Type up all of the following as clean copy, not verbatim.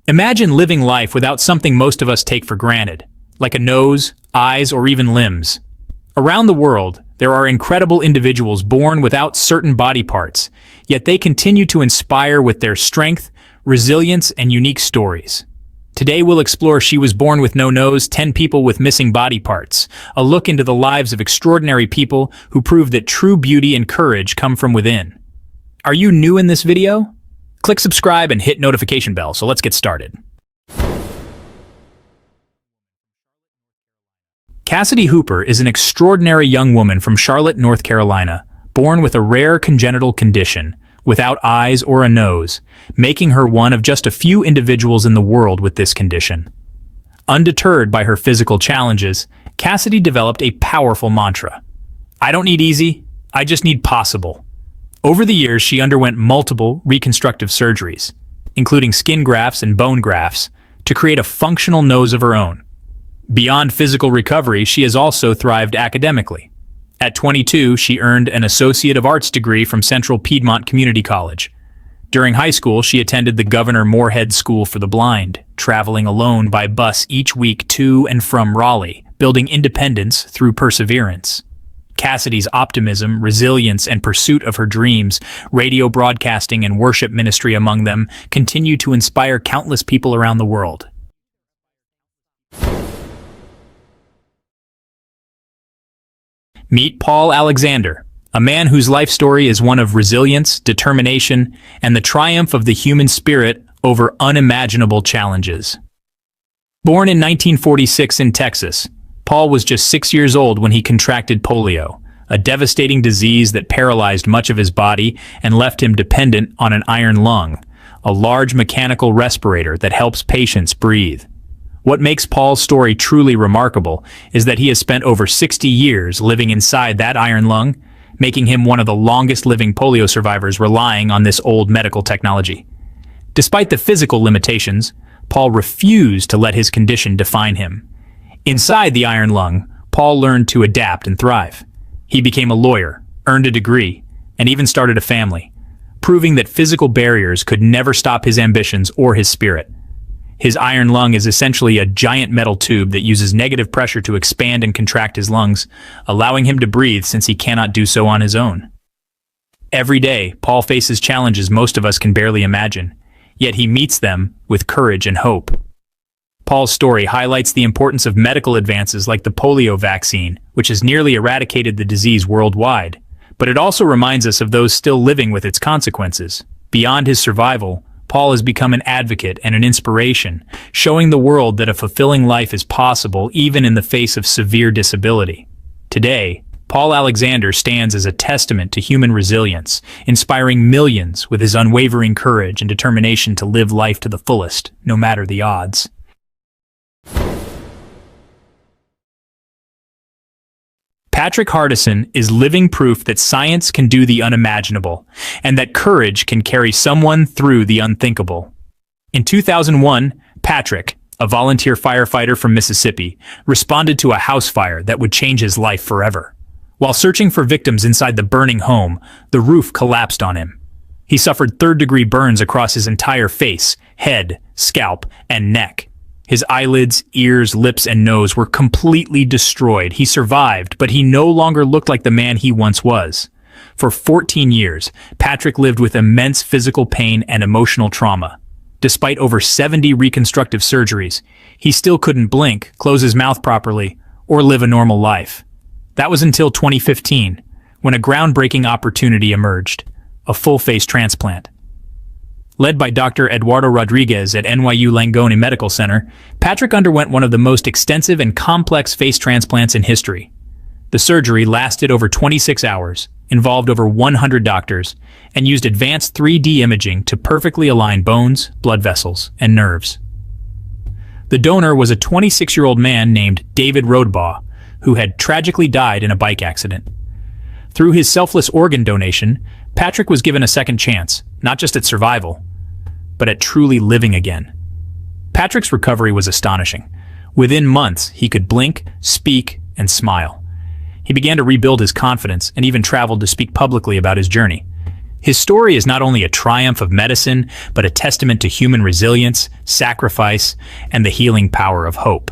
Imagine living life without something most of us take for granted, like a nose, eyes, or even limbs. Around the world, there are incredible individuals born without certain body parts, yet they continue to inspire with their strength, resilience, and unique stories. Today we'll explore She Was Born with No Nose, 10 People with Missing Body Parts, a look into the lives of extraordinary people who prove that true beauty and courage come from within. Are you new in this video? Click subscribe and hit notification bell, so let's get started. Cassidy Hooper is an extraordinary young woman from Charlotte, North Carolina, born with a rare congenital condition, without eyes or a nose, making her one of just a few individuals in the world with this condition. Undeterred by her physical challenges, Cassidy developed a powerful mantra. I don't need easy, I just need possible. Over the years, she underwent multiple reconstructive surgeries, including skin grafts and bone grafts, to create a functional nose of her own. Beyond physical recovery, she has also thrived academically. At 22, she earned an Associate of Arts degree from Central Piedmont Community College. During high school, she attended the Governor Moorhead School for the Blind, traveling alone by bus each week to and from Raleigh, building independence through perseverance. Cassidy's optimism, resilience, and pursuit of her dreams, radio broadcasting and worship ministry among them, continue to inspire countless people around the world. Meet Paul Alexander, a man whose life story is one of resilience, determination, and the triumph of the human spirit over unimaginable challenges. Born in 1946 in Texas, Paul was just 6 years old when he contracted polio, a devastating disease that paralyzed much of his body and left him dependent on an iron lung, a large mechanical respirator that helps patients breathe. What makes Paul's story truly remarkable is that he has spent over 60 years living inside that iron lung, making him one of the longest living polio survivors relying on this old medical technology. Despite the physical limitations, Paul refused to let his condition define him. Inside the iron lung, Paul learned to adapt and thrive. He became a lawyer, earned a degree, and even started a family, proving that physical barriers could never stop his ambitions or his spirit. His iron lung is essentially a giant metal tube that uses negative pressure to expand and contract his lungs, allowing him to breathe since he cannot do so on his own. Every day, Paul faces challenges most of us can barely imagine, yet he meets them with courage and hope. Paul's story highlights the importance of medical advances like the polio vaccine, which has nearly eradicated the disease worldwide, but it also reminds us of those still living with its consequences. Beyond his survival, Paul has become an advocate and an inspiration, showing the world that a fulfilling life is possible even in the face of severe disability. Today, Paul Alexander stands as a testament to human resilience, inspiring millions with his unwavering courage and determination to live life to the fullest, no matter the odds. Patrick Hardison is living proof that science can do the unimaginable, and that courage can carry someone through the unthinkable. In 2001, Patrick, a volunteer firefighter from Mississippi, responded to a house fire that would change his life forever. While searching for victims inside the burning home, the roof collapsed on him. He suffered third-degree burns across his entire face, head, scalp, and neck. His eyelids, ears, lips, and nose were completely destroyed. He survived, but he no longer looked like the man he once was. For 14 years, Patrick lived with immense physical pain and emotional trauma. Despite over 70 reconstructive surgeries, he still couldn't blink, close his mouth properly, or live a normal life. That was until 2015, when a groundbreaking opportunity emerged: a full-face transplant. Led by Dr. Eduardo Rodriguez at NYU Langone Medical Center, Patrick underwent one of the most extensive and complex face transplants in history. The surgery lasted over 26 hours, involved over 100 doctors, and used advanced 3D imaging to perfectly align bones, blood vessels, and nerves. The donor was a 26-year-old man named David Rodebaugh, who had tragically died in a bike accident. Through his selfless organ donation, Patrick was given a second chance, not just at survival, but at truly living again. Patrick's recovery was astonishing. Within months, he could blink, speak, and smile. He began to rebuild his confidence and even traveled to speak publicly about his journey. His story is not only a triumph of medicine, but a testament to human resilience, sacrifice, and the healing power of hope.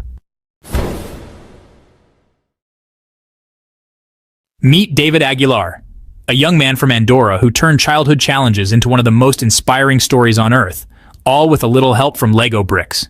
Meet David Aguilar, a young man from Andorra who turned childhood challenges into one of the most inspiring stories on Earth, all with a little help from Lego bricks.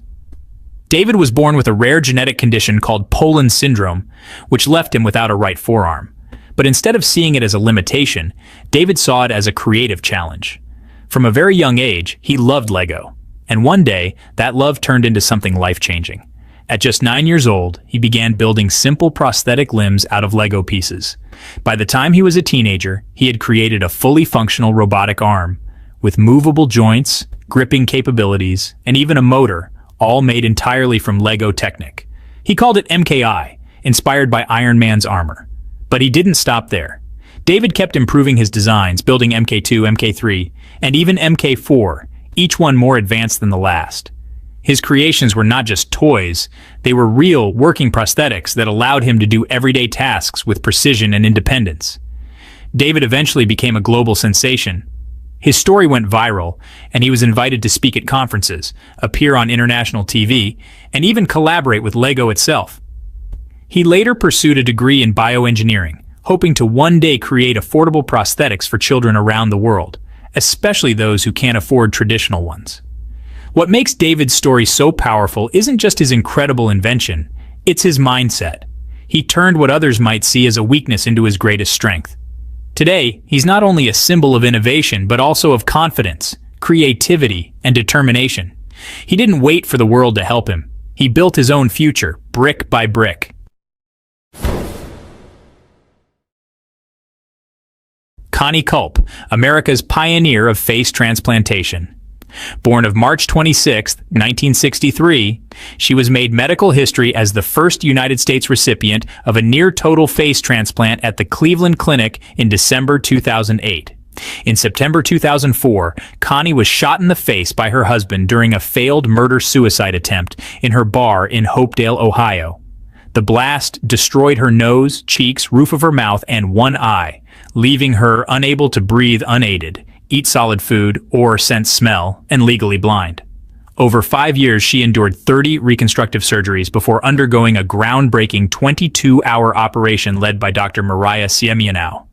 David was born with a rare genetic condition called Polo syndrome, which left him without a right forearm. But instead of seeing it as a limitation, David saw it as a creative challenge. From a very young age, he loved Lego. And one day, that love turned into something life-changing. At just 9 years old, he began building simple prosthetic limbs out of Lego pieces. By the time he was a teenager, he had created a fully functional robotic arm, with movable joints, gripping capabilities, and even a motor, all made entirely from Lego Technic. He called it MKI, inspired by Iron Man's armor. But he didn't stop there. David kept improving his designs, building MK2, MK3, and even MK4, each one more advanced than the last. His creations were not just toys, they were real, working prosthetics that allowed him to do everyday tasks with precision and independence. David eventually became a global sensation. His story went viral, and he was invited to speak at conferences, appear on international TV, and even collaborate with Lego itself. He later pursued a degree in bioengineering, hoping to one day create affordable prosthetics for children around the world, especially those who can't afford traditional ones. What makes David's story so powerful isn't just his incredible invention, it's his mindset. He turned what others might see as a weakness into his greatest strength. Today, he's not only a symbol of innovation, but also of confidence, creativity, and determination. He didn't wait for the world to help him. He built his own future, brick by brick. Connie Culp, America's pioneer of face transplantation. Born of March 26, 1963, she was made medical history as the first United States recipient of a near-total face transplant at the Cleveland Clinic in December 2008. In September 2004, Connie was shot in the face by her husband during a failed murder-suicide attempt in her bar in Hopedale, Ohio. The blast destroyed her nose, cheeks, roof of her mouth, and one eye, leaving her unable to breathe unaided, eat solid food, or sense smell, and legally blind. Over 5 years, she endured 30 reconstructive surgeries before undergoing a groundbreaking 22-hour operation led by Dr. Mariah Siemianow.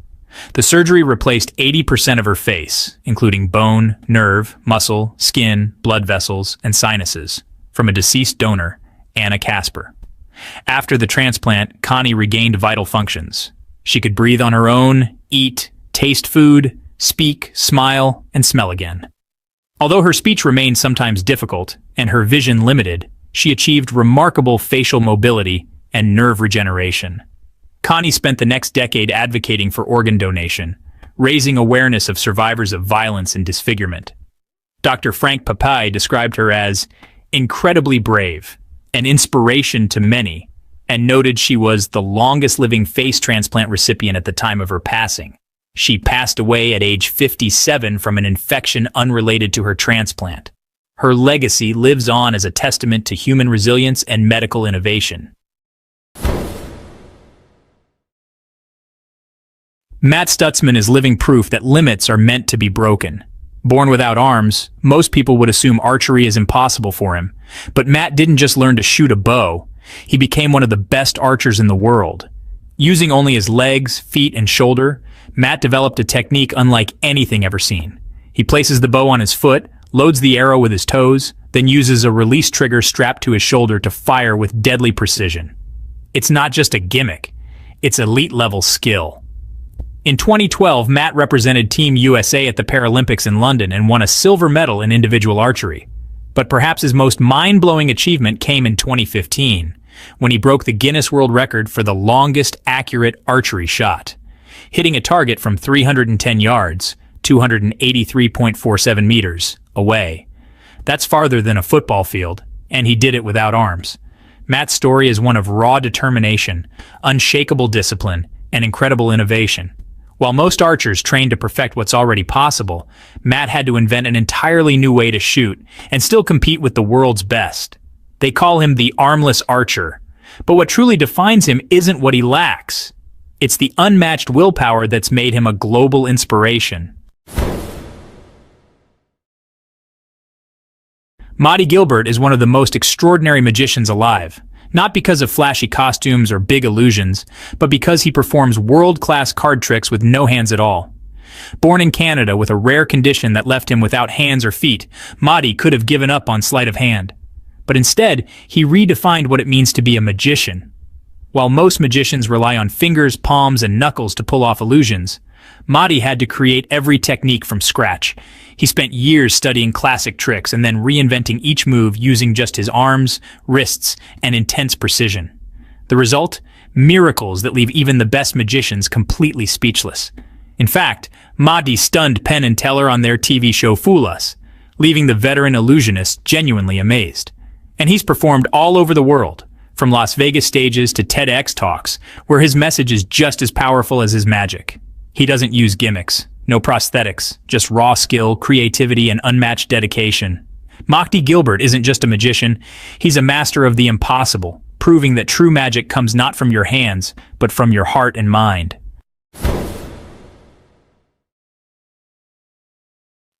The surgery replaced 80% of her face, including bone, nerve, muscle, skin, blood vessels, and sinuses, from a deceased donor, Anna Casper. After the transplant, Connie regained vital functions. She could breathe on her own, eat, taste food, speak, smile, and smell again. Although her speech remained sometimes difficult and her vision limited, she achieved remarkable facial mobility and nerve regeneration. Connie spent the next decade advocating for organ donation, raising awareness of survivors of violence and disfigurement. Dr. Frank Papai described her as incredibly brave, an inspiration to many, and noted she was the longest-living face transplant recipient at the time of her passing. She passed away at age 57 from an infection unrelated to her transplant. Her legacy lives on as a testament to human resilience and medical innovation. Matt Stutzman is living proof that limits are meant to be broken. Born without arms, most people would assume archery is impossible for him. But Matt didn't just learn to shoot a bow. He became one of the best archers in the world. Using only his legs, feet, and shoulder, Matt developed a technique unlike anything ever seen. He places the bow on his foot, loads the arrow with his toes, then uses a release trigger strapped to his shoulder to fire with deadly precision. It's not just a gimmick, it's elite-level skill. In 2012, Matt represented Team USA at the Paralympics in London and won a silver medal in individual archery. But perhaps his most mind-blowing achievement came in 2015, when he broke the Guinness World Record for the longest accurate archery shot, hitting a target from 310 yards, 283.47 meters, away. That's farther than a football field, and he did it without arms. Matt's story is one of raw determination, unshakable discipline, and incredible innovation. While most archers train to perfect what's already possible, Matt had to invent an entirely new way to shoot and still compete with the world's best. They call him the armless archer. But what truly defines him isn't what he lacks. It's the unmatched willpower that's made him a global inspiration. Mahdi Gilbert is one of the most extraordinary magicians alive, not because of flashy costumes or big illusions, but because he performs world-class card tricks with no hands at all. Born in Canada with a rare condition that left him without hands or feet, Mahdi could have given up on sleight of hand. But instead, he redefined what it means to be a magician. While most magicians rely on fingers, palms, and knuckles to pull off illusions, Mahdi had to create every technique from scratch. He spent years studying classic tricks and then reinventing each move using just his arms, wrists, and intense precision. The result? Miracles that leave even the best magicians completely speechless. In fact, Mahdi stunned Penn and Teller on their TV show Fool Us, leaving the veteran illusionist genuinely amazed. And he's performed all over the world, from Las Vegas stages to TEDx talks, where his message is just as powerful as his magic. He doesn't use gimmicks, no prosthetics, just raw skill, creativity, and unmatched dedication. Mahdi Gilbert isn't just a magician, he's a master of the impossible, proving that true magic comes not from your hands, but from your heart and mind.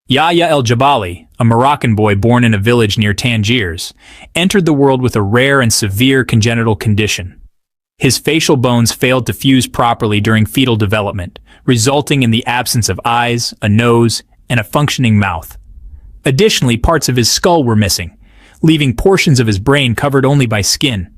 Yaya Eljabali, a Moroccan boy born in a village near Tangiers, entered the world with a rare and severe congenital condition. His facial bones failed to fuse properly during fetal development, resulting in the absence of eyes, a nose, and a functioning mouth. Additionally, parts of his skull were missing, leaving portions of his brain covered only by skin.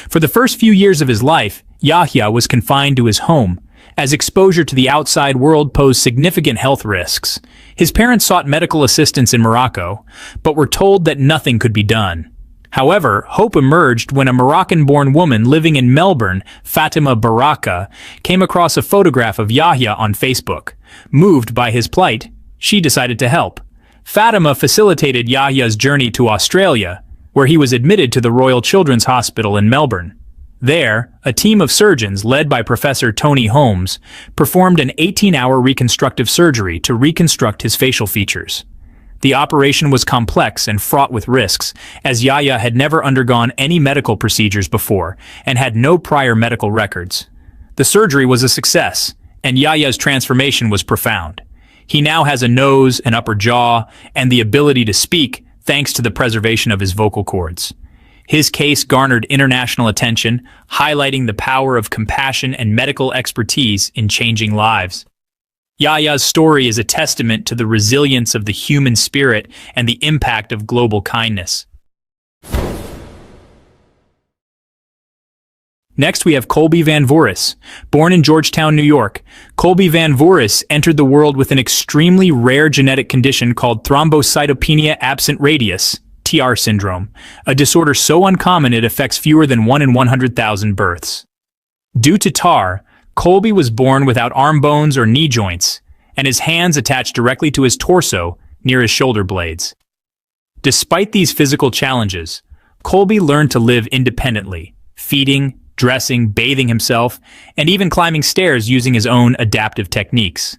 For the first few years of his life, Yahya was confined to his home, as exposure to the outside world posed significant health risks. His parents sought medical assistance in Morocco, but were told that nothing could be done. However, hope emerged when a Moroccan-born woman living in Melbourne, Fatima Baraka, came across a photograph of Yahya on Facebook. Moved by his plight, she decided to help. Fatima facilitated Yahya's journey to Australia, where he was admitted to the Royal Children's Hospital in Melbourne. There, a team of surgeons led by Professor Tony Holmes performed an 18-hour reconstructive surgery to reconstruct his facial features. The operation was complex and fraught with risks, as Yahya had never undergone any medical procedures before and had no prior medical records. The surgery was a success, and Yahya's transformation was profound. He now has a nose, an upper jaw, and the ability to speak thanks to the preservation of his vocal cords. His case garnered international attention, highlighting the power of compassion and medical expertise in changing lives. Yaya's story is a testament to the resilience of the human spirit and the impact of global kindness. Next, we have Colby Vanvoris. Born in Georgetown, New York, Colby Vanvoris entered the world with an extremely rare genetic condition called thrombocytopenia absent radius, TR syndrome, a disorder so uncommon it affects fewer than 1 in 100,000 births. Due to TAR, Colby was born without arm bones or knee joints, and his hands attached directly to his torso near his shoulder blades. Despite these physical challenges, Colby learned to live independently, feeding, dressing, bathing himself, and even climbing stairs using his own adaptive techniques.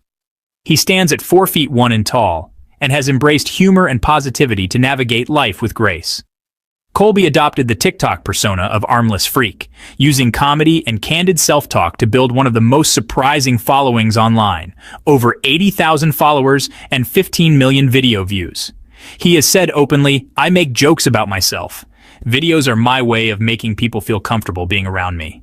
He stands at 4 feet 1 in tall, and has embraced humor and positivity to navigate life with grace. Colby adopted the TikTok persona of Armless Freak, using comedy and candid self-talk to build one of the most surprising followings online, over 80,000 followers and 15 million video views. He has said openly, "I make jokes about myself. Videos are my way of making people feel comfortable being around me."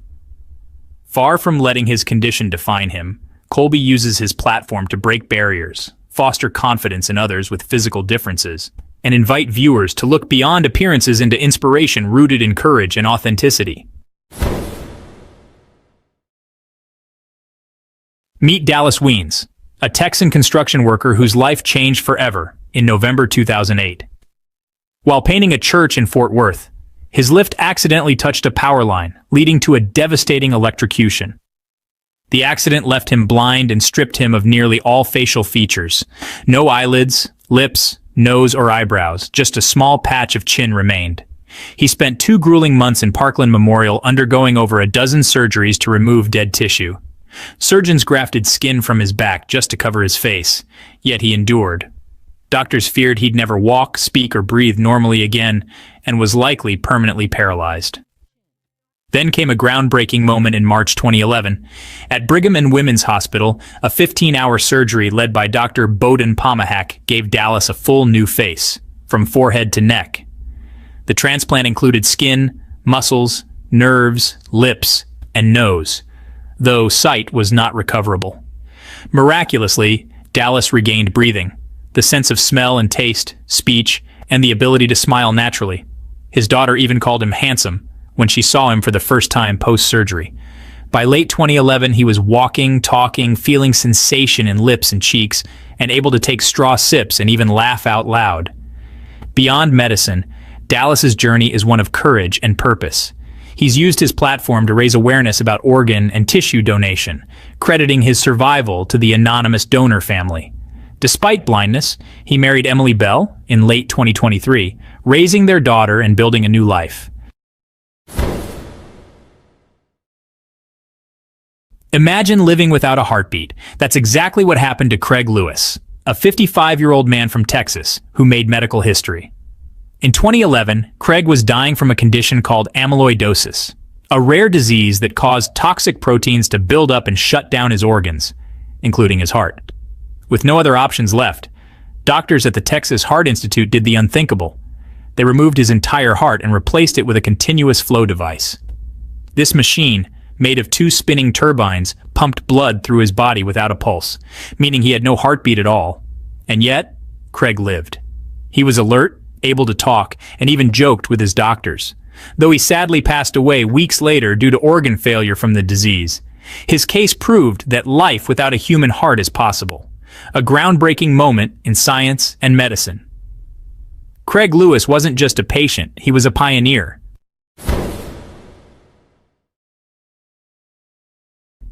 Far from letting his condition define him, Colby uses his platform to break barriers, foster confidence in others with physical differences, and invite viewers to look beyond appearances into inspiration rooted in courage and authenticity. Meet Dallas Wiens, a Texan construction worker whose life changed forever in November 2008. While painting a church in Fort Worth, his lift accidentally touched a power line, leading to a devastating electrocution. The accident left him blind and stripped him of nearly all facial features. No eyelids, lips, nose, or eyebrows, just a small patch of chin remained. He spent 2 grueling months in Parkland Memorial undergoing over a dozen surgeries to remove dead tissue. Surgeons grafted skin from his back just to cover his face, yet he endured. Doctors feared he'd never walk, speak, or breathe normally again, and was likely permanently paralyzed. Then came a groundbreaking moment in March 2011. At Brigham and Women's Hospital, a 15-hour surgery led by Dr. Bowden Pomahak gave Dallas a full new face. from forehead to neck. The transplant included skin, muscles, nerves, lips, and nose, though sight was not recoverable. Miraculously, Dallas regained breathing, the sense of smell and taste, speech, and the ability to smile naturally. His daughter even called him handsome when she saw him for the first time post-surgery. By late 2011, he was walking, talking, feeling sensation in lips and cheeks, and able to take straw sips and even laugh out loud. Beyond medicine, Dallas's journey is one of courage and purpose. He's used his platform to raise awareness about organ and tissue donation, crediting his survival to the anonymous donor family. Despite blindness, he married Emily Bell in late 2023, raising their daughter and building a new life. Imagine living without a heartbeat. That's exactly what happened to Craig Lewis, a 55-year-old man from Texas who made medical history. In 2011, Craig was dying from a condition called amyloidosis, a rare disease that caused toxic proteins to build up and shut down his organs, including his heart. With no other options left, doctors at the Texas Heart Institute did the unthinkable. They removed his entire heart and replaced it with a continuous flow device. This machine, made of 2 spinning turbines, pumped blood through his body without a pulse, meaning he had no heartbeat at all. And yet, Craig lived. He was alert, able to talk, and even joked with his doctors. Though he sadly passed away weeks later due to organ failure from the disease, his case proved that life without a human heart is possible. A groundbreaking moment in science and medicine. Craig Lewis wasn't just a patient, he was a pioneer.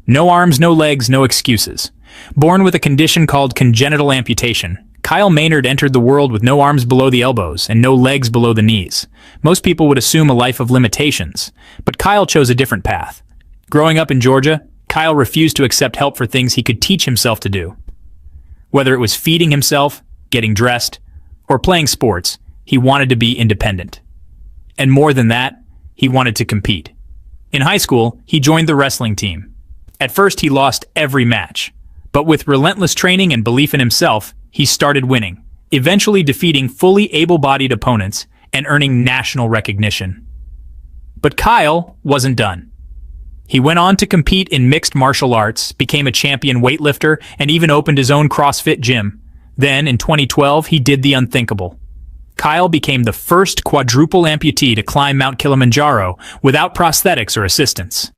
No arms, no legs, no excuses. Born with a condition called congenital amputation, Kyle Maynard entered the world with no arms below the elbows and no legs below the knees. Most people would assume a life of limitations, but Kyle chose a different path. Growing up in Georgia, Kyle refused to accept help for things he could teach himself to do. Whether it was feeding himself, getting dressed, or playing sports, he wanted to be independent. And more than that, he wanted to compete. In high school, he joined the wrestling team. At first, he lost every match, but with relentless training and belief in himself, he started winning, eventually defeating fully able-bodied opponents and earning national recognition. But Kyle wasn't done. He went on to compete in mixed martial arts, became a champion weightlifter, and even opened his own CrossFit gym. Then, in 2012, he did the unthinkable. Kyle became the first quadruple amputee to climb Mount Kilimanjaro without prosthetics or assistance.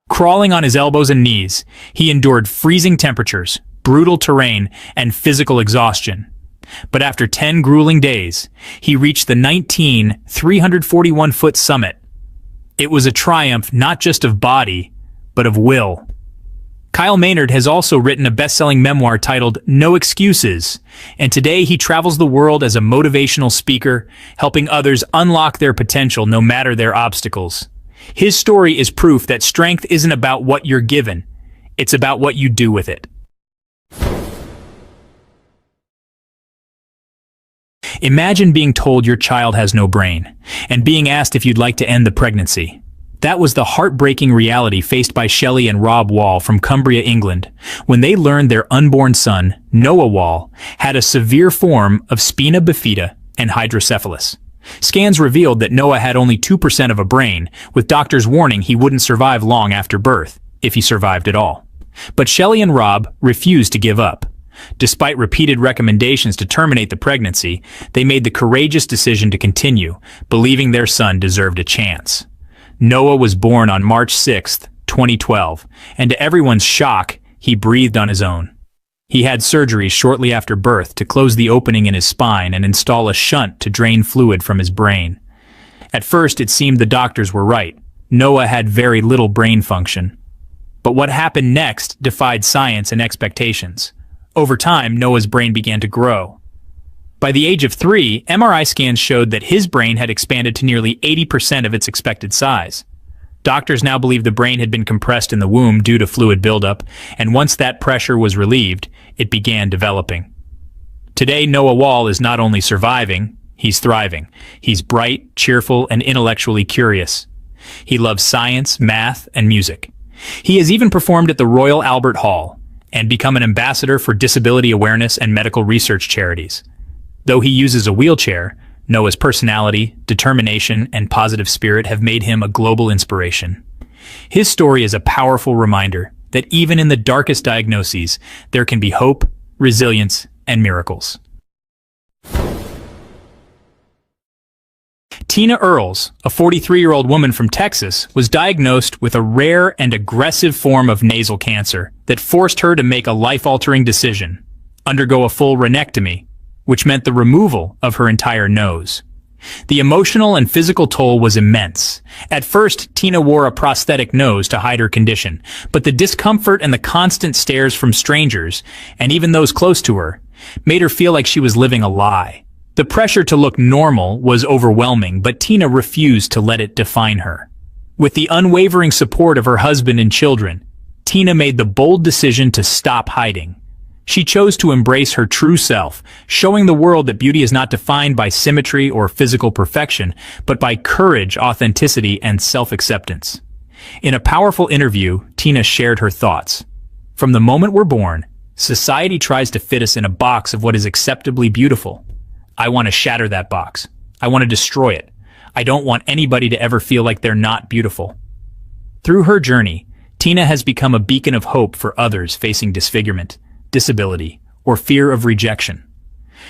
Crawling on his elbows and knees, he endured freezing temperatures, brutal terrain, and physical exhaustion. But after 10 grueling days, he reached the 341-foot summit. It was a triumph not just of body, but of will. Kyle Maynard has also written a best-selling memoir titled No Excuses, and today he travels the world as a motivational speaker, helping others unlock their potential no matter their obstacles. His story is proof that strength isn't about what you're given, it's about what you do with it. Imagine being told your child has no brain, and being asked if you'd like to end the pregnancy. That was the heartbreaking reality faced by Shelley and Rob Wall from Cumbria, England, when they learned their unborn son, Noah Wall, had a severe form of spina bifida and hydrocephalus. Scans revealed that Noah had only 2% of a brain, with doctors warning he wouldn't survive long after birth, if he survived at all. But Shelley and Rob refused to give up. Despite repeated recommendations to terminate the pregnancy, they made the courageous decision to continue, believing their son deserved a chance. Noah was born on March 6, 2012, and to everyone's shock, he breathed on his own. He had surgery shortly after birth to close the opening in his spine and install a shunt to drain fluid from his brain. At first, it seemed the doctors were right. Noah had very little brain function. But what happened next defied science and expectations. Over time, Noah's brain began to grow. By the age of 3, MRI scans showed that his brain had expanded to nearly 80% of its expected size. Doctors now believe the brain had been compressed in the womb due to fluid buildup, and once that pressure was relieved, it began developing. Today, Noah Wall is not only surviving, he's thriving. He's bright, cheerful, and intellectually curious. He loves science, math, and music. He has even performed at the Royal Albert Hall and become an ambassador for disability awareness and medical research charities. Though he uses a wheelchair, Noah's personality, determination, and positive spirit have made him a global inspiration. His story is a powerful reminder that even in the darkest diagnoses, there can be hope, resilience, and miracles. Tina Earles, a 43-year-old woman from Texas, was diagnosed with a rare and aggressive form of nasal cancer that forced her to make a life-altering decision: undergo a full rhinectomy, which meant the removal of her entire nose. The emotional and physical toll was immense. At first, Tina wore a prosthetic nose to hide her condition, but the discomfort and the constant stares from strangers, and even those close to her, made her feel like she was living a lie. The pressure to look normal was overwhelming, but Tina refused to let it define her. With the unwavering support of her husband and children, Tina made the bold decision to stop hiding. She chose to embrace her true self, showing the world that beauty is not defined by symmetry or physical perfection, but by courage, authenticity, and self-acceptance. In a powerful interview, Tina shared her thoughts. From the moment we're born, society tries to fit us in a box of what is acceptably beautiful. I want to shatter that box. I want to destroy it. I don't want anybody to ever feel like they're not beautiful. Through her journey, Tina has become a beacon of hope for others facing disfigurement, disability, or fear of rejection.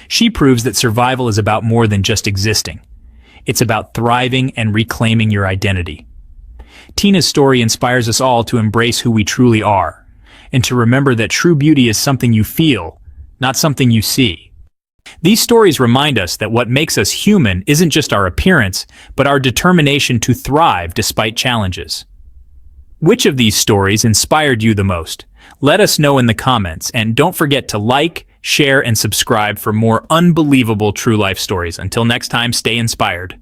She proves that survival is about more than just existing. It's about thriving and reclaiming your identity. Tina's story inspires us all to embrace who we truly are, and to remember that true beauty is something you feel, not something you see. These stories remind us that what makes us human isn't just our appearance, but our determination to thrive despite challenges. Which of these stories inspired you the most? Let us know in the comments, and don't forget to like, share, and subscribe for more unbelievable true life stories. Until next time, stay inspired.